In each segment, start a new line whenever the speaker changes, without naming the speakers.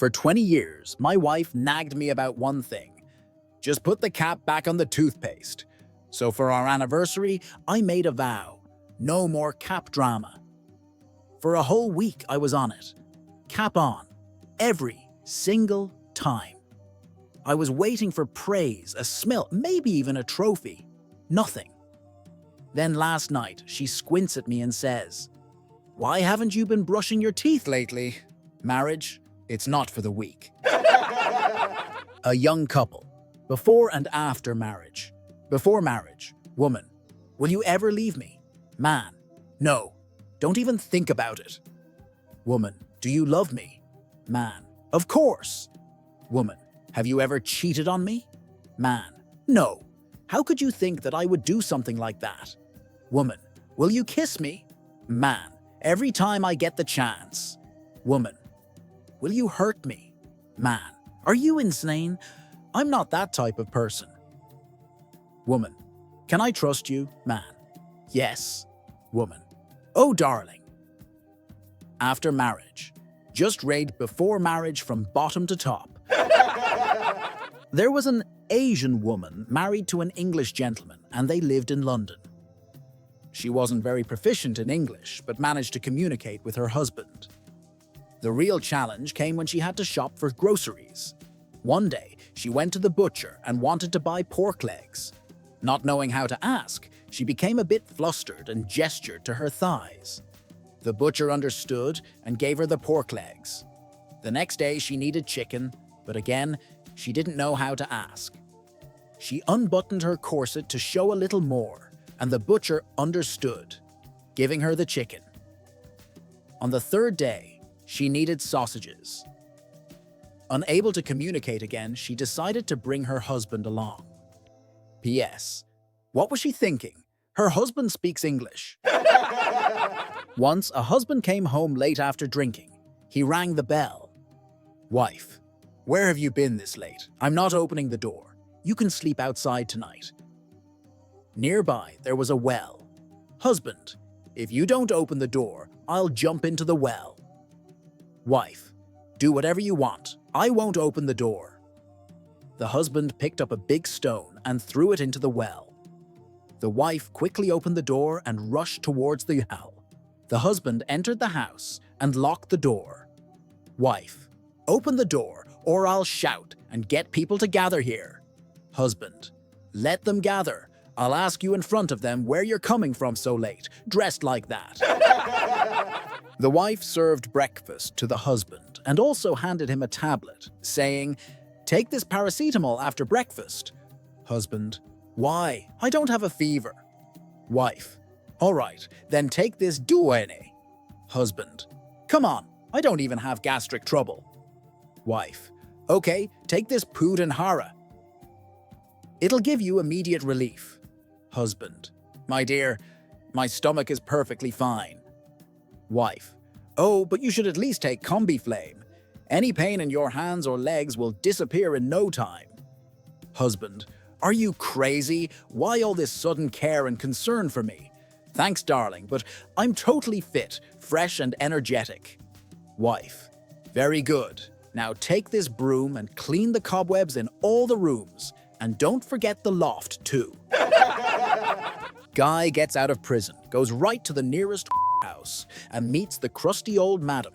For 20 years, my wife nagged me about one thing. Just put the cap back on the toothpaste. So for our anniversary, I made a vow. No more cap drama. For a whole week, I was on it. Cap on. Every single time. I was waiting for praise, a smell, maybe even a trophy. Nothing. Then last night, she squints at me and says, "Why haven't you been brushing your teeth lately? Marriage, it's not for the weak." A young couple. Before and after marriage. Before marriage. Woman, will you ever leave me? Man, no. Don't even think about it. Woman, do you love me? Man, of course. Woman, have you ever cheated on me? Man, no. How could you think that I would do something like that? Woman, will you kiss me? Man, every time I get the chance. Woman, will you hurt me? Man, are you insane? I'm not that type of person. Woman, can I trust you? Man, yes. Woman, oh darling. After marriage. Just rate before marriage from bottom to top. There was an Asian woman married to an English gentleman, and they lived in London. She wasn't very proficient in English, but managed to communicate with her husband. The real challenge came when she had to shop for groceries. One day, she went to the butcher and wanted to buy pork legs. Not knowing how to ask, she became a bit flustered and gestured to her thighs. The butcher understood and gave her the pork legs. The next day, she needed chicken, but again, she didn't know how to ask. She unbuttoned her corset to show a little more, and the butcher understood, giving her the chicken. On the third day, she needed sausages. Unable to communicate again, she decided to bring her husband along. P.S. What was she thinking? Her husband speaks English. Once, a husband came home late after drinking. He rang the bell. Wife, where have you been this late? I'm not opening the door. You can sleep outside tonight. Nearby, there was a well. Husband, if you don't open the door, I'll jump into the well. Wife, do whatever you want. I won't open the door. The husband picked up a big stone and threw it into the well. The wife quickly opened the door and rushed towards the well. The husband entered the house and locked the door. Wife, open the door or I'll shout and get people to gather here. Husband, let them gather. I'll ask you in front of them where you're coming from so late, dressed like that. The wife served breakfast to the husband and also handed him a tablet, saying, "Take this paracetamol after breakfast." Husband, "Why? I don't have a fever." Wife, "All right, then take this duene." Husband, "Come on, I don't even have gastric trouble." Wife, "Okay, take this Pudenhara. It'll give you immediate relief." Husband, "My dear, my stomach is perfectly fine." Wife, "Oh, but you should at least take CombiFlame. Any pain in your hands or legs will disappear in no time." Husband, "Are you crazy? Why all this sudden care and concern for me? Thanks, darling, but I'm totally fit, fresh and energetic." Wife, "Very good. Now take this broom and clean the cobwebs in all the rooms, and don't forget the loft, too." Guy gets out of prison, goes right to the nearest house, and meets the crusty old madam.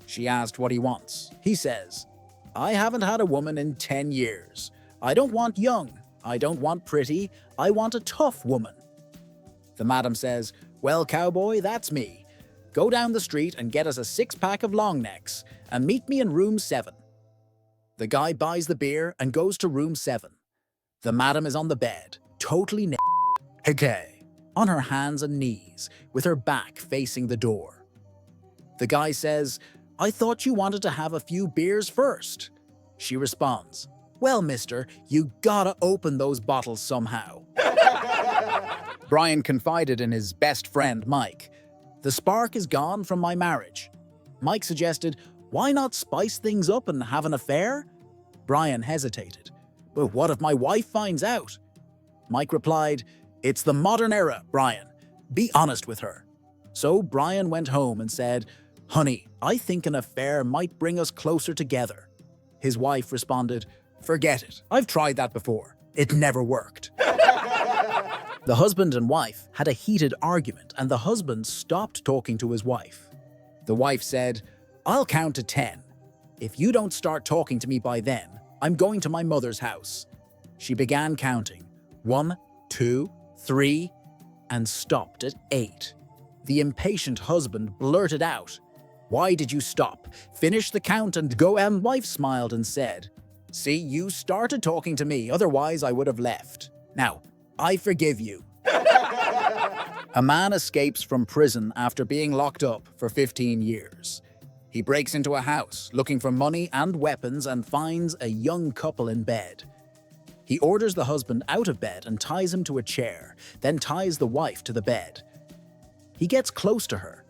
She asked what he wants. He says, "I haven't had a woman in 10 years. I don't want young. I don't want pretty. I want a tough woman." The madam says, "Well, cowboy, that's me. Go down the street and get us a 6-pack of long necks, and meet me in room 7. The guy buys the beer and goes to room 7. The madam is on the bed, totally naked, on her hands and knees, with her back facing the door. The guy says, "I thought you wanted to have a few beers first." She responds, "Well, mister, you gotta open those bottles somehow." Brian confided in his best friend, Mike. "The spark is gone from my marriage." Mike suggested, "Why not spice things up and have an affair?" Brian hesitated. "But what if my wife finds out?" Mike replied, "It's the modern era, Brian. Be honest with her." So Brian went home and said, "Honey, I think an affair might bring us closer together." His wife responded, "Forget it. I've tried that before. It never worked." The husband and wife had a heated argument, and the husband stopped talking to his wife. The wife said, "I'll count to 10. If you don't start talking to me by then, I'm going to my mother's house." She began counting 1, 2, 3, and stopped at 8. The impatient husband blurted out, "Why did you stop? Finish the count and go." And wife smiled and said, "See, you started talking to me, otherwise I would have left. Now, I forgive you." A man escapes from prison after being locked up for 15 years. He breaks into a house looking for money and weapons and finds a young couple in bed. He orders the husband out of bed and ties him to a chair, then ties the wife to the bed. He gets close to her,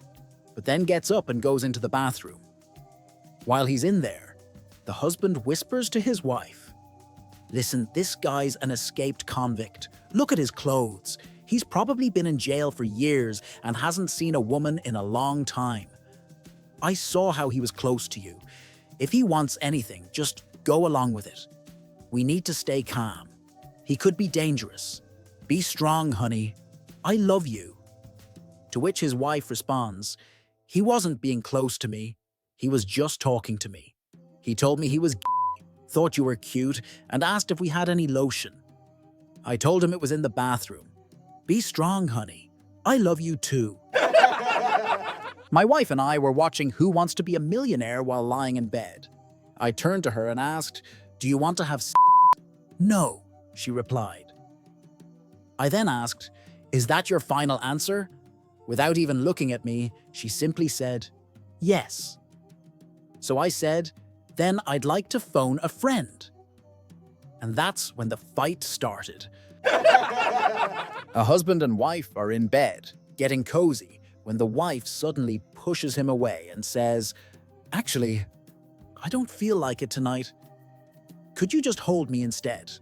but then gets up and goes into the bathroom. While he's in there, the husband whispers to his wife, "Listen, this guy's an escaped convict. Look at his clothes. He's probably been in jail for years and hasn't seen a woman in a long time. I saw how he was close to you. If he wants anything, just go along with it. We need to stay calm. He could be dangerous. Be strong, honey. I love you." To which his wife responds, "He wasn't being close to me. He was just talking to me. He told me he was gay, thought you were cute, and asked if we had any lotion. I told him it was in the bathroom. Be strong, honey. I love you too." My wife and I were watching Who Wants to Be a Millionaire while lying in bed. I turned to her and asked, "Do you want to have sex?" "No," she replied. I then asked, "Is that your final answer?" Without even looking at me, she simply said, "Yes." So I said, "Then I'd like to phone a friend." And that's when the fight started. A husband and wife are in bed, getting cozy, when the wife suddenly pushes him away and says, "Actually, I don't feel like it tonight. Could you just hold me instead?"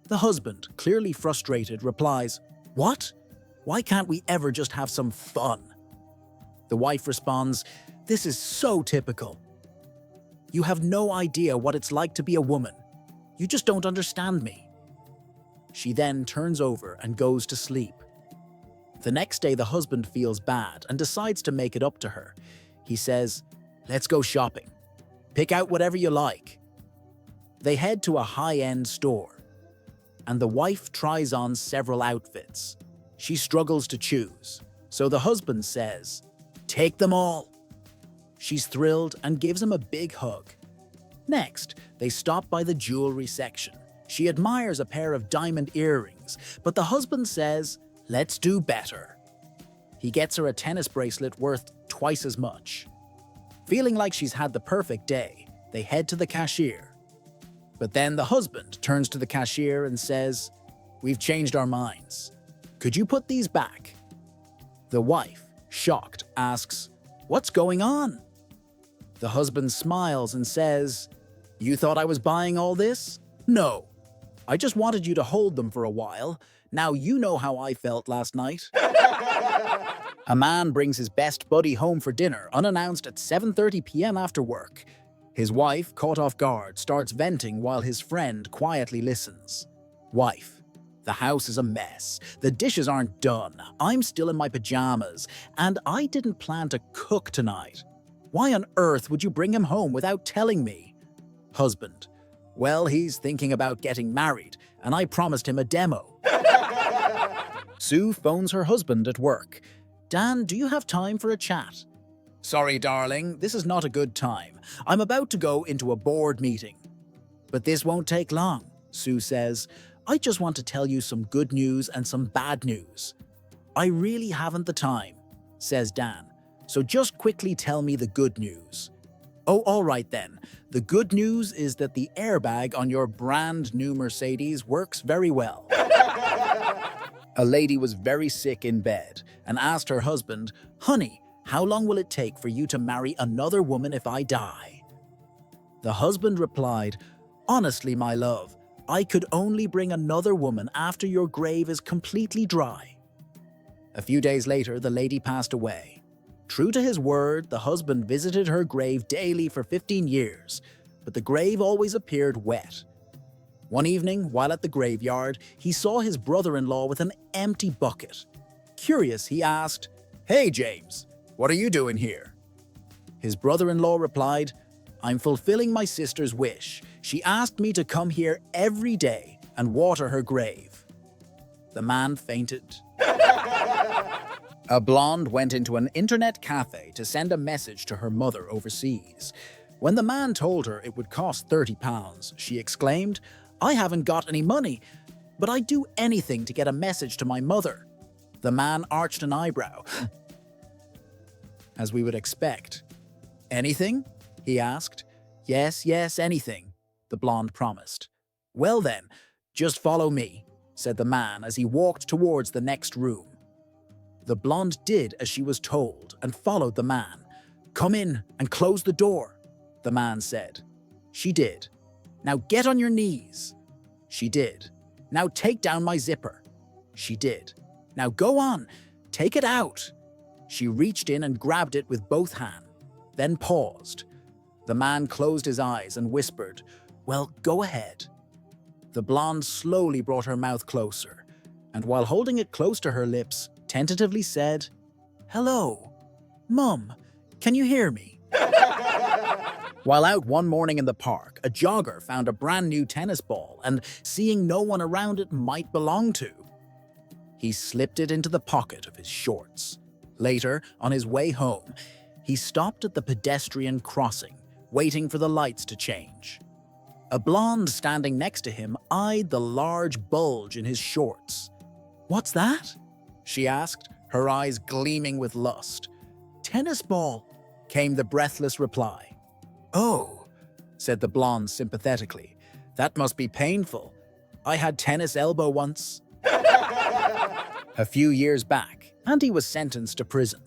The husband, clearly frustrated, replies, "What? Why can't we ever just have some fun?" The wife responds, "This is so typical. You have no idea what it's like to be a woman. You just don't understand me." She then turns over and goes to sleep. The next day, the husband feels bad and decides to make it up to her. He says, "Let's go shopping. Pick out whatever you like." They head to a high-end store, and the wife tries on several outfits. She struggles to choose, so the husband says, "Take them all." She's thrilled and gives him a big hug. Next, they stop by the jewelry section. She admires a pair of diamond earrings, but the husband says, "Let's do better." He gets her a tennis bracelet worth twice as much. Feeling like she's had the perfect day, they head to the cashier. But then the husband turns to the cashier and says, "We've changed our minds. Could you put these back?" The wife, shocked, asks, "What's going on?" The husband smiles and says, "You thought I was buying all this? No. I just wanted you to hold them for a while. Now you know how I felt last night." A man brings his best buddy home for dinner unannounced at 7:30 p.m. after work. His wife, caught off guard, starts venting while his friend quietly listens. Wife, "The house is a mess. The dishes aren't done. I'm still in my pajamas, and I didn't plan to cook tonight. Why on earth would you bring him home without telling me?" Husband, "Well, he's thinking about getting married, and I promised him a demo." Sue phones her husband at work. "Dan, do you have time for a chat?" "Sorry, darling, this is not a good time. I'm about to go into a board meeting." "But this won't take long," Sue says. "I just want to tell you some good news and some bad news." "I really haven't the time," says Dan. "So just quickly tell me the good news." "Oh, all right then. The good news is that the airbag on your brand new Mercedes works very well." A lady was very sick in bed and asked her husband, "Honey, how long will it take for you to marry another woman if I die?" The husband replied, "Honestly, my love, I could only bring another woman after your grave is completely dry." A few days later, the lady passed away. True to his word, the husband visited her grave daily for 15 years, but the grave always appeared wet. One evening, while at the graveyard, he saw his brother-in-law with an empty bucket. Curious, he asked, "Hey, James, what are you doing here?" His brother-in-law replied, "I'm fulfilling my sister's wish. She asked me to come here every day and water her grave." The man fainted. A blonde went into an internet cafe to send a message to her mother overseas. When the man told her it would cost £30, she exclaimed, "I haven't got any money, but I'd do anything to get a message to my mother." The man arched an eyebrow. As we would expect. "Anything?" he asked. Yes, anything," the blonde promised. "Well then, just follow me," said the man as he walked towards the next room. The blonde did as she was told and followed the man. "Come in and close the door," the man said. She did. "Now get on your knees." She did. "Now take down my zipper." She did. "Now go on, take it out." She reached in and grabbed it with both hands, then paused. The man closed his eyes and whispered, "Well, go ahead." The blonde slowly brought her mouth closer, and while holding it close to her lips, tentatively said, "Hello, Mum, can you hear me?" While out one morning in the park, a jogger found a brand new tennis ball and, seeing no one around it might belong to, he slipped it into the pocket of his shorts. Later, on his way home, he stopped at the pedestrian crossing, waiting for the lights to change. A blonde standing next to him eyed the large bulge in his shorts. "What's that?" she asked, her eyes gleaming with lust. "Tennis ball," came the breathless reply. "Oh," said the blonde sympathetically. "That must be painful. I had tennis elbow once." A few years back, Andy was sentenced to prison.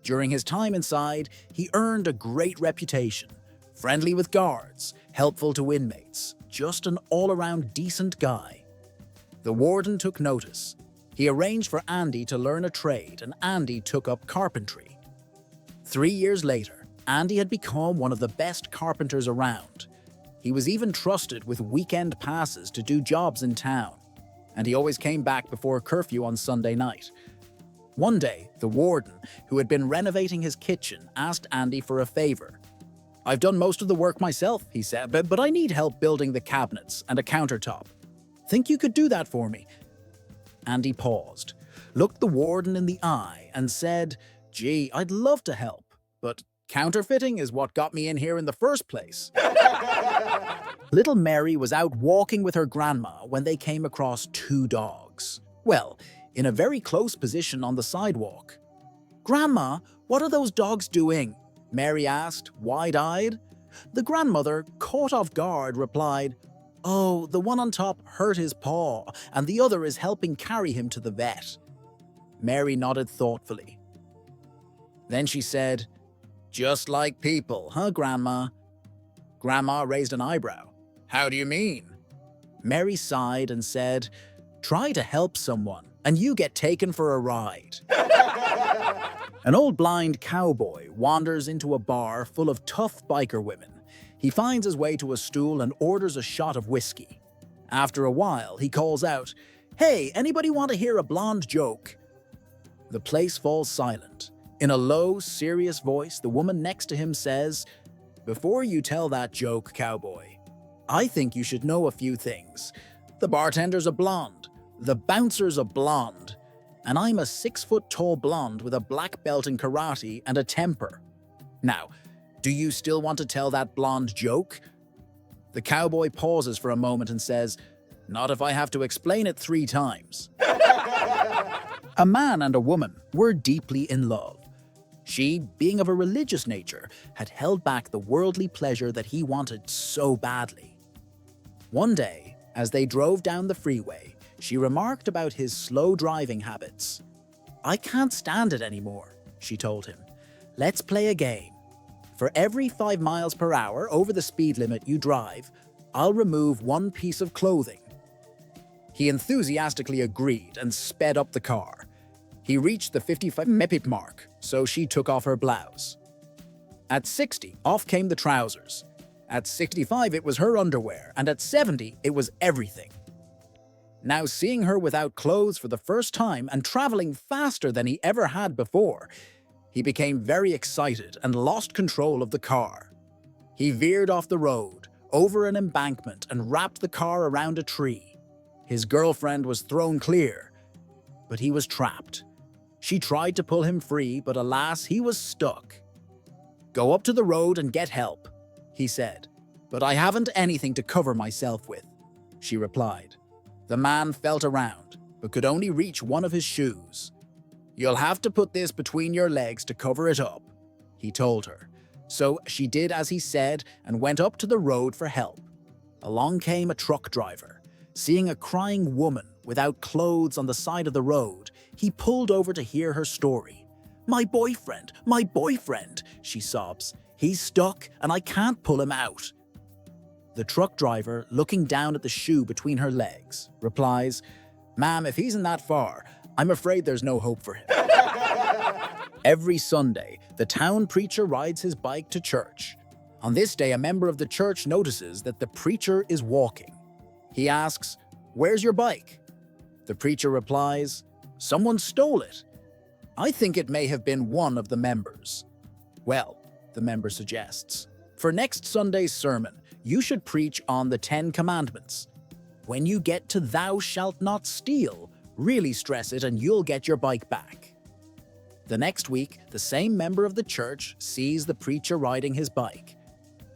During his time inside, he earned a great reputation. Friendly with guards, helpful to inmates, just an all-around decent guy. The warden took notice. He arranged for Andy to learn a trade, and Andy took up carpentry. 3 years later, Andy had become one of the best carpenters around. He was even trusted with weekend passes to do jobs in town, and he always came back before curfew on Sunday night. One day, the warden, who had been renovating his kitchen, asked Andy for a favor. "I've done most of the work myself," he said, but I need help building the cabinets and a countertop. Think you could do that for me?" Andy paused, looked the warden in the eye, and said, "Gee, I'd love to help, but counterfeiting is what got me in here in the first place." Little Mary was out walking with her grandma when they came across 2 dogs. Well, in a very close position on the sidewalk. "Grandma, what are those dogs doing?" Mary asked, wide-eyed. The grandmother, caught off guard, replied, "Oh, the one on top hurt his paw, and the other is helping carry him to the vet." Mary nodded thoughtfully. Then she said, "Just like people, huh, Grandma?" Grandma raised an eyebrow. "How do you mean?" Mary sighed and said, "Try to help someone, and you get taken for a ride." An old blind cowboy wanders into a bar full of tough biker women. He finds his way to a stool and orders a shot of whiskey. After a while, he calls out, "Hey, anybody want to hear a blonde joke?" The place falls silent. In a low, serious voice, the woman next to him says, "Before you tell that joke, cowboy, I think you should know a few things. The bartender's a blonde, the bouncer's a blonde, and I'm a 6-foot-tall blonde with a black belt in karate and a temper. Now, do you still want to tell that blonde joke?" The cowboy pauses for a moment and says, "Not if I have to explain it 3 times." A man and a woman were deeply in love. She, being of a religious nature, had held back the worldly pleasure that he wanted so badly. One day, as they drove down the freeway, she remarked about his slow driving habits. "I can't stand it anymore," she told him. "Let's play a game. For every 5 miles per hour over the speed limit you drive, I'll remove 1 piece of clothing." He enthusiastically agreed and sped up the car. He reached the 55 mph mark, so she took off her blouse. At 60, off came the trousers. At 65, it was her underwear, and at 70, it was everything. Now seeing her without clothes for the first time and traveling faster than he ever had before, he became very excited and lost control of the car. He veered off the road, over an embankment, and wrapped the car around a tree. His girlfriend was thrown clear, but he was trapped. She tried to pull him free, but alas, he was stuck. "Go up to the road and get help," he said. "But I haven't anything to cover myself with," she replied. The man felt around, but could only reach one of his shoes. "You'll have to put this between your legs to cover it up," he told her. So she did as he said and went up to the road for help. Along came a truck driver. Seeing a crying woman without clothes on the side of the road, he pulled over to hear her story. My boyfriend," she sobs. "He's stuck and I can't pull him out." The truck driver, looking down at the shoe between her legs, replies, "Ma'am, if he's in that far, I'm afraid there's no hope for him." Every Sunday, the town preacher rides his bike to church. On this day, a member of the church notices that the preacher is walking. He asks, "Where's your bike?" The preacher replies, "Someone stole it. I think it may have been one of the members." "Well," the member suggests, "for next Sunday's sermon, you should preach on the 10 Commandments. When you get to 'Thou shalt not steal,' really stress it and you'll get your bike back." The next week, the same member of the church sees the preacher riding his bike.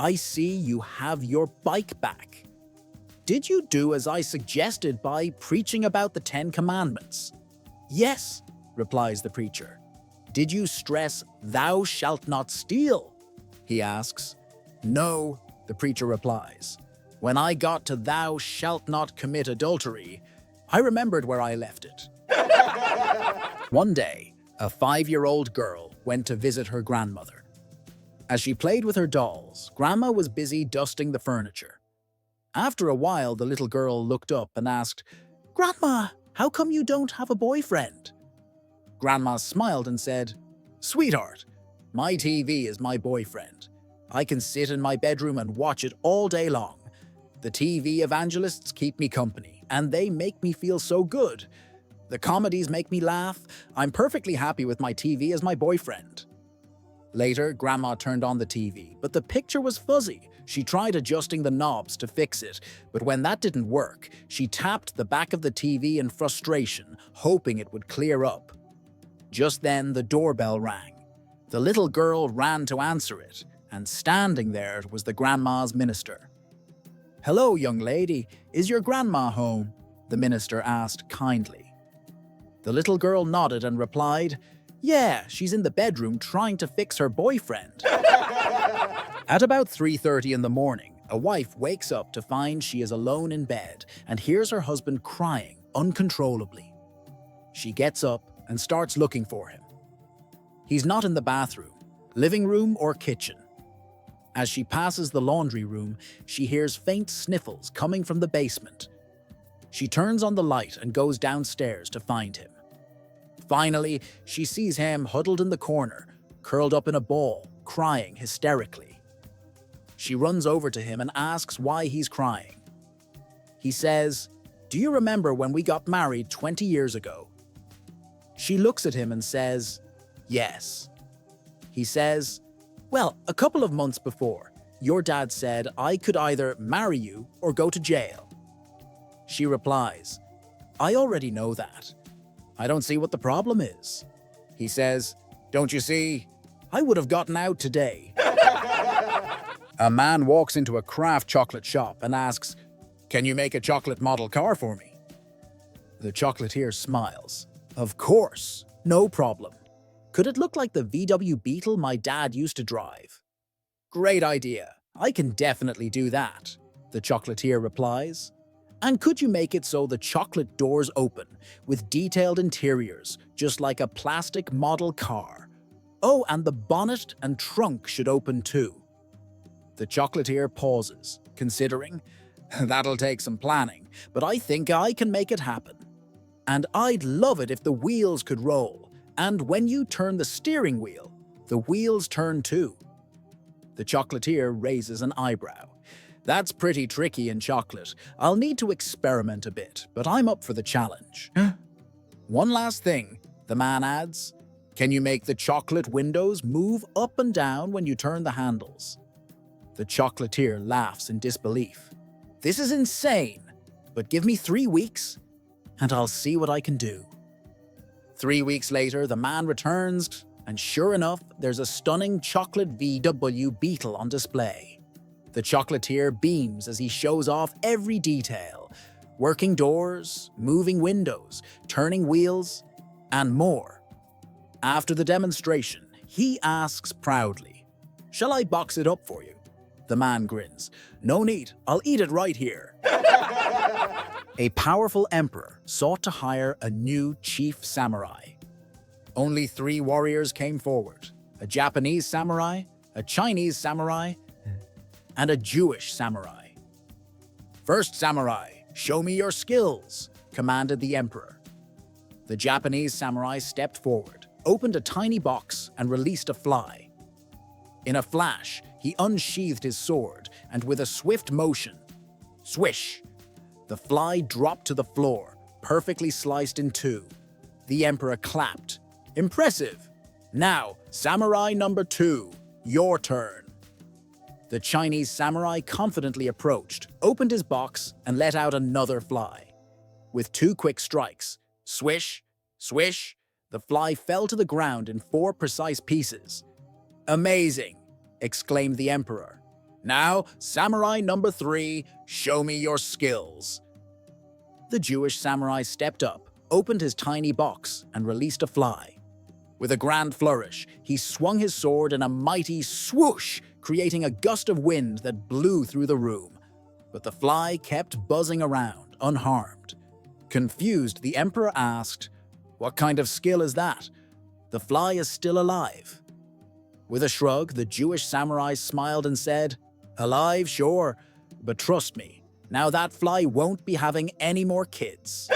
"I see you have your bike back. Did you do as I suggested by preaching about the 10 Commandments?" "Yes," replies the preacher. "Did you stress 'Thou shalt not steal'?" he asks. "No," the preacher replies. "When I got to 'Thou shalt not commit adultery,' I remembered where I left it." One day, a 5-year-old girl went to visit her grandmother. As she played with her dolls, Grandma was busy dusting the furniture. After a while, the little girl looked up and asked, "Grandma, how come you don't have a boyfriend?" Grandma smiled and said, "Sweetheart, my TV is my boyfriend. I can sit in my bedroom and watch it all day long. The TV evangelists keep me company, and they make me feel so good. The comedies make me laugh. I'm perfectly happy with my TV as my boyfriend." Later, Grandma turned on the TV, but the picture was fuzzy. She tried adjusting the knobs to fix it, but when that didn't work, she tapped the back of the TV in frustration, hoping it would clear up. Just then, the doorbell rang. The little girl ran to answer it, and standing there was the grandma's minister. "Hello, young lady. Is your grandma home?" the minister asked kindly. The little girl nodded and replied, "Yeah, she's in the bedroom trying to fix her boyfriend." At about 3:30 in the morning, a wife wakes up to find she is alone in bed and hears her husband crying uncontrollably. She gets up and starts looking for him. He's not in the bathroom, living room, or kitchen. As she passes the laundry room, she hears faint sniffles coming from the basement. She turns on the light and goes downstairs to find him. Finally, she sees him huddled in the corner, curled up in a ball, crying hysterically. She runs over to him and asks why he's crying. He says, "Do you remember when we got married 20 years ago?" She looks at him and says, "Yes." He says, "Well, a couple of months before, your dad said I could either marry you or go to jail." She replies, "I already know that. I don't see what the problem is." He says, "Don't you see? I would have gotten out today." A man walks into a craft chocolate shop and asks, "Can you make a chocolate model car for me?" The chocolatier smiles. "Of course, no problem. Could it look like the VW Beetle my dad used to drive?" "Great idea. I can definitely do that," the chocolatier replies. "And could you make it so the chocolate doors open, with detailed interiors, just like a plastic model car? Oh, and the bonnet and trunk should open too." The chocolatier pauses, considering, "That'll take some planning, but I think I can make it happen. And I'd love it if the wheels could roll, And when you turn the steering wheel, the wheels turn too. The chocolatier raises an eyebrow. That's pretty tricky in chocolate. I'll need to experiment a bit, but I'm up for the challenge. One last thing, the man adds. Can you make the chocolate windows move up and down when you turn the handles? The chocolatier laughs in disbelief. This is insane, but give me 3 weeks and I'll see what I can do. 3 weeks later, the man returns, and sure enough, there's a stunning chocolate VW Beetle on display. The chocolatier beams as he shows off every detail: working doors, moving windows, turning wheels, and more. After the demonstration, he asks proudly, "Shall I box it up for you?" The man grins. "No need, I'll eat it right here." A powerful emperor sought to hire a new chief samurai. Only 3 warriors came forward: a Japanese samurai, a Chinese samurai, and a Jewish samurai. "First samurai, show me your skills," commanded the emperor. The Japanese samurai stepped forward, opened a tiny box, and released a fly. In a flash, he unsheathed his sword, and with a swift motion, swish, the fly dropped to the floor, perfectly sliced in 2. The emperor clapped. "Impressive! Now, samurai number 2, your turn." The Chinese samurai confidently approached, opened his box, and let out another fly. With 2 quick strikes, swish, swish, the fly fell to the ground in 4 precise pieces. "Amazing!" exclaimed the emperor. "Now, samurai number 3, show me your skills." The Jewish samurai stepped up, opened his tiny box, and released a fly. With a grand flourish, he swung his sword in a mighty swoosh, creating a gust of wind that blew through the room. But the fly kept buzzing around, unharmed. Confused, the emperor asked, "What kind of skill is that? The fly is still alive." With a shrug, the Jewish samurai smiled and said, "Alive, sure, but trust me, now that fly won't be having any more kids."